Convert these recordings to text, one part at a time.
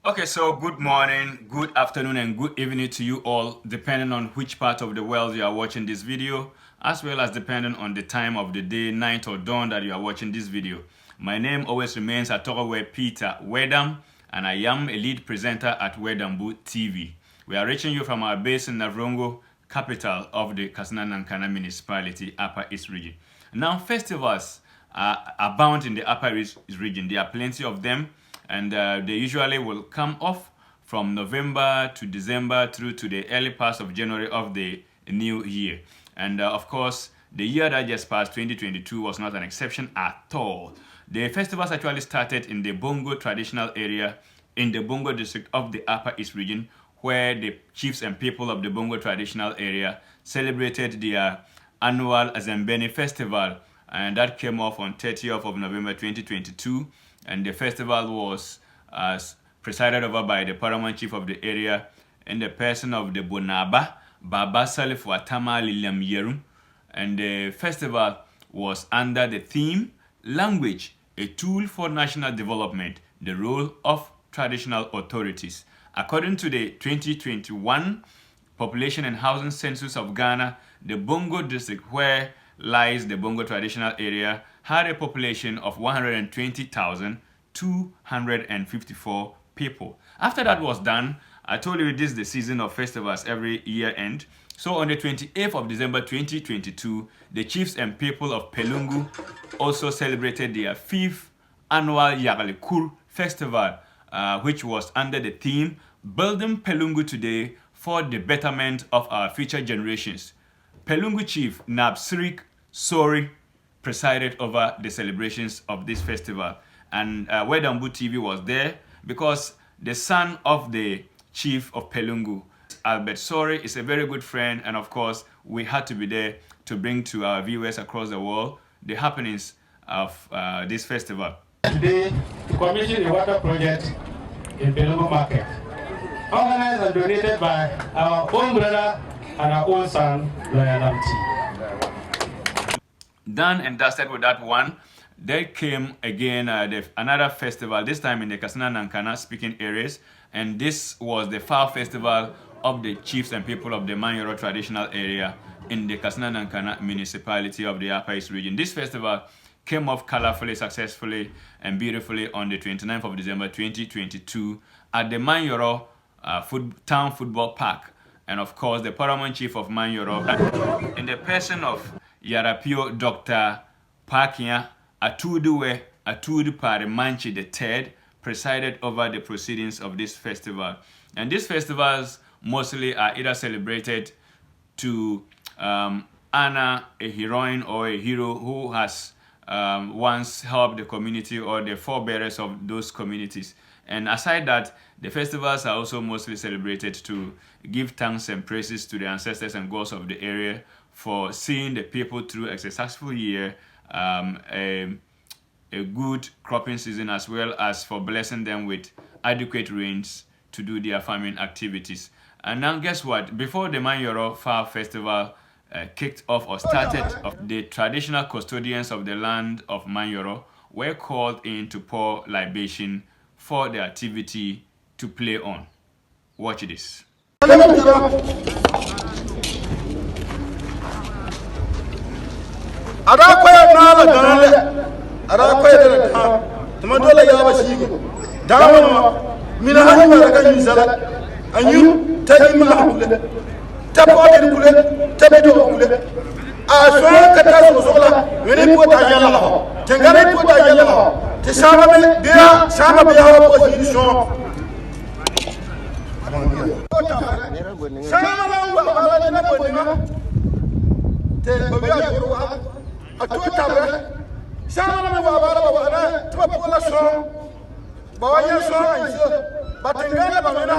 Okay, so good morning, good afternoon, and good evening to you all, depending on which part of the world you are watching this video, as well as depending on the time of the day, night, or dawn that you are watching this video. My name always remains Atogowe Peter Wedam, and I am a lead presenter at Wedambu TV. We are reaching you from our base in Navrongo, capital of the Kasana-Nankana municipality, Upper East region. Now, festivals abound in the Upper East region. There are plenty of them, and they usually will come off from November to December through to the early parts of January of the new year. And of course, the year that just passed, 2022, was not an exception at all. The festivals actually started in the Bongo traditional area in the Bongo district of the Upper East region, where the chiefs and people of the Bongo traditional area celebrated their annual Azembeni festival, and that came off on 30th of November 2022. And the festival was presided over by the paramount chief of the area in the person of the Bonaba, Baba Salif Watama Liliam Yerum. And the festival was under the theme, Language, a Tool for National Development, the Role of Traditional Authorities. According to the 2021 Population and Housing Census of Ghana, the Bongo district, where lies the Bongo traditional area, had a population of 120,254 people. After that was done, I told you this is the season of festivals every year end. So on the 28th of December 2022, the chiefs and people of Pelungu also celebrated their 5th annual Yagalikur festival, which was under the theme, Building Pelungu Today for the Betterment of Our Future Generations. Pelungu Chief Nabsirik Sori presided over the celebrations of this festival, and Wedambu TV was there because the son of the chief of Pelungu, Albert Sori, is a very good friend, and of course we had to be there to bring to our viewers across the world the happenings of this festival. Today, to commission a water project in Pelungu Market, organized and donated by our own brother and our own son, Lawyer Lamti. Done and dusted with that one. There came again another festival, this time in the Kasana-Nankana speaking areas, and this was the Fowl Festival of the chiefs and people of the Manyoro traditional area in the Kasana-Nankana municipality of the Upper East region. This festival came off colorfully, successfully, and beautifully on the 29th of December 2022 at the Manyoro Town Football Park. And of course, the paramount chief of Manyoro, in the person of Yarapio Dr. Pakia Atuduwe Atudu Parimanchi III, presided over the proceedings of this festival. And these festivals mostly are either celebrated to honor a heroine or a hero who has once helped the community or the forebearers of those communities. And aside that, the festivals are also mostly celebrated to give thanks and praises to the ancestors and gods of the area for seeing the people through a successful year, a good cropping season, as well as for blessing them with adequate rains to do their farming activities. And now guess what? Before the Manyoro Fowl Festival kicked off or started, the traditional custodians of the land of Manyoro were called in to pour libation for the activity to play on. Watch this.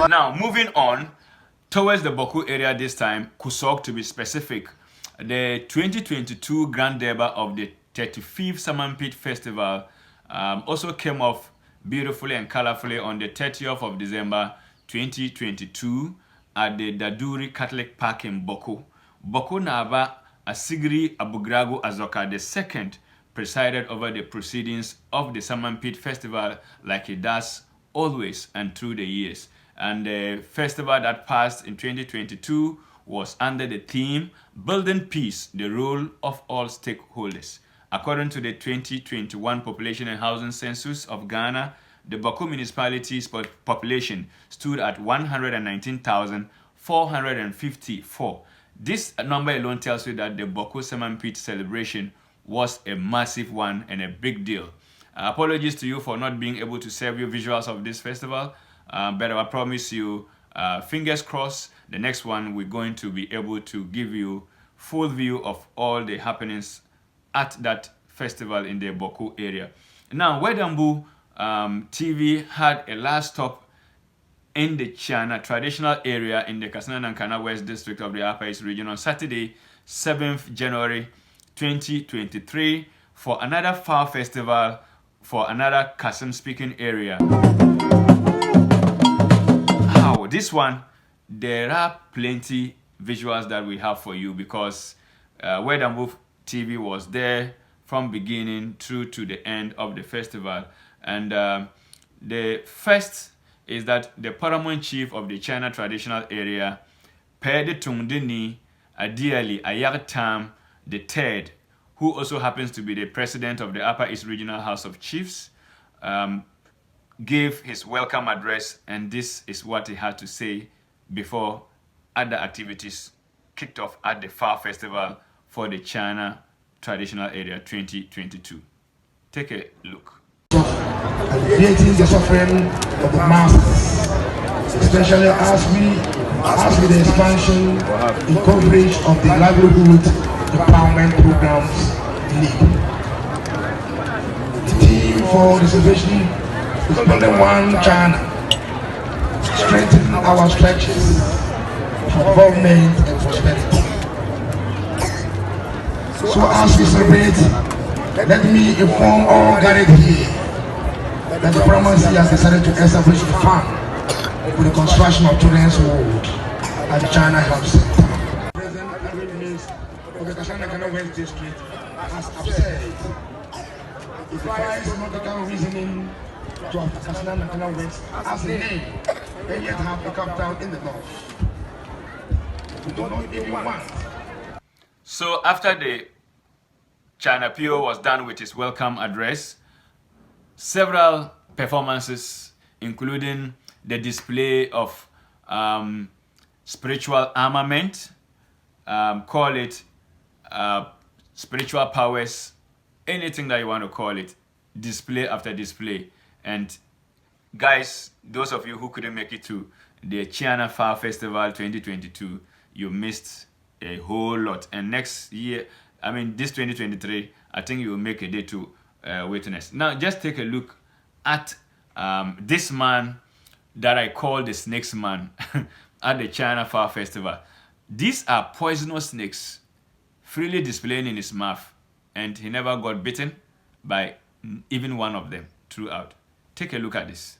Now, moving on towards the Boku area this time, Kusok to be specific, the 2022 Grand Deba of the 35th Samampit Festival also came off beautifully and colorfully on the 30th of December 2022 at the Daduri Catholic Park in Boku. Boku Naba Asigri Abugragu Azoka II presided over the proceedings of the Samampit Festival like he does always and through the years. And the festival that passed in 2022 was under the theme Building Peace, the Role of All Stakeholders. According to the 2021 Population and Housing Census of Ghana, the Baku municipality's population stood at 119,454. This number alone tells you that the Baku Semampit celebration was a massive one and a big deal. Apologies to you for not being able to serve you visuals of this festival, but I promise you, fingers crossed, the next one we're going to be able to give you full view of all the happenings at that festival in the Baku area. Now, Wedambu TV had a last stop in the Chana traditional area in the Kasana Nankana West district of the Upper East region on Saturday, 7th January 2023 for another Far Festival for another Kasem speaking area. This one, there are plenty visuals that we have for you because Wedambu TV was there from beginning through to the end of the festival. And the first is that the paramount chief of the China traditional area, Pede Tungdini Adiali Ayartam III, who also happens to be the president of the Upper East Regional House of Chiefs, gave his welcome address, and this is what he had to say before other activities kicked off at the Far Festival for the China Traditional Area 2022. Take a look. Alleviating the suffering of the masses, especially as with the expansion in coverage of the livelihood empowerment programs lead. The theme for the celebration is only one China, strengthen our stretches for government and prosperity. So as we celebrate, let me inform all gathered here that the Presidency has decided to establish a fund for the construction of children's ward at the China Health Center. President of the Kasana West District has said it requires logical reasoning to have Kasana West as a name and yet have a capital in the north. We do not even want. So after the China PO was done with his welcome address, several performances, including the display of spiritual armament, call it spiritual powers, anything that you want to call it, display after display. And guys, those of you who couldn't make it to the China Far Festival 2022, you missed a whole lot. And next year, I mean this 2023, I think you will make a day to witness. Now just take a look at this man that I call the snakes man at the China Far Festival. These are poisonous snakes freely displaying in his mouth, and he never got bitten by even one of them throughout. Take a look at this.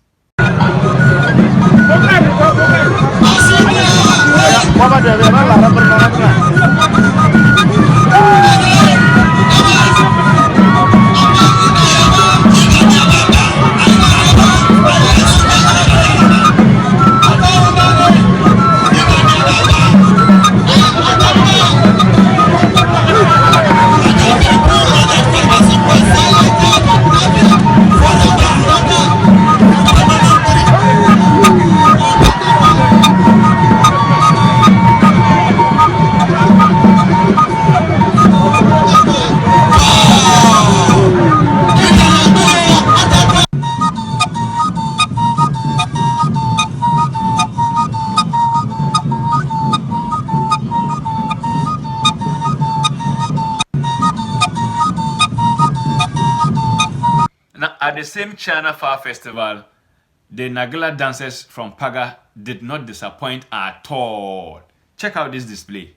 At the same China Far Festival, the Nagala dancers from Paga did not disappoint at all. Check out this display.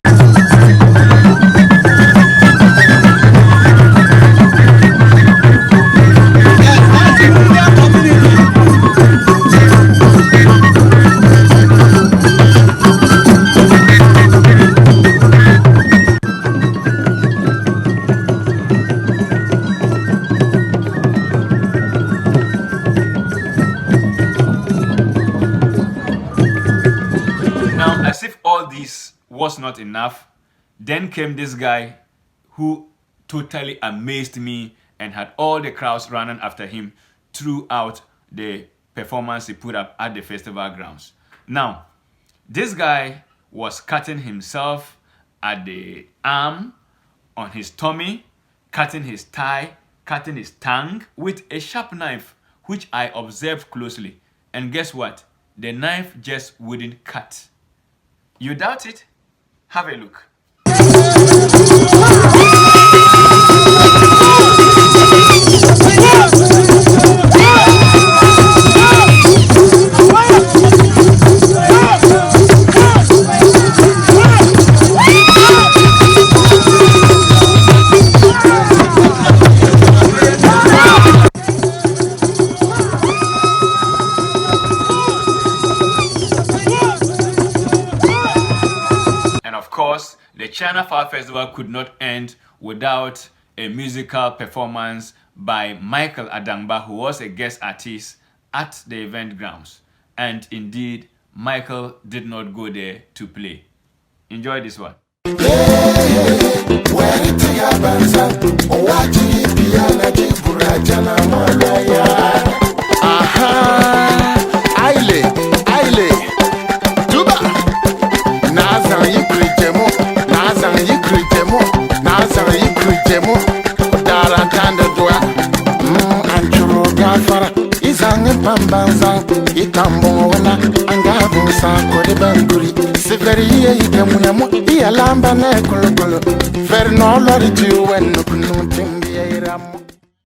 not enough, then came this guy who totally amazed me and had all the crowds running after him throughout the performance he put up at the festival grounds. Now, this guy was cutting himself at the arm, on his tummy, cutting his thigh, cutting his tongue with a sharp knife, which I observed closely. And guess what? The knife just wouldn't cut. You doubt it? Have a look. The China Flower Festival could not end without a musical performance by Michael Adangba, who was a guest artist at the event grounds. And indeed, Michael did not go there to play. Enjoy this one. Bambanza ikambona angabu sako de banguri severiye ikamuyamu iyalamba ne kolokolo fer no lori tu wen no kunu timbi iramu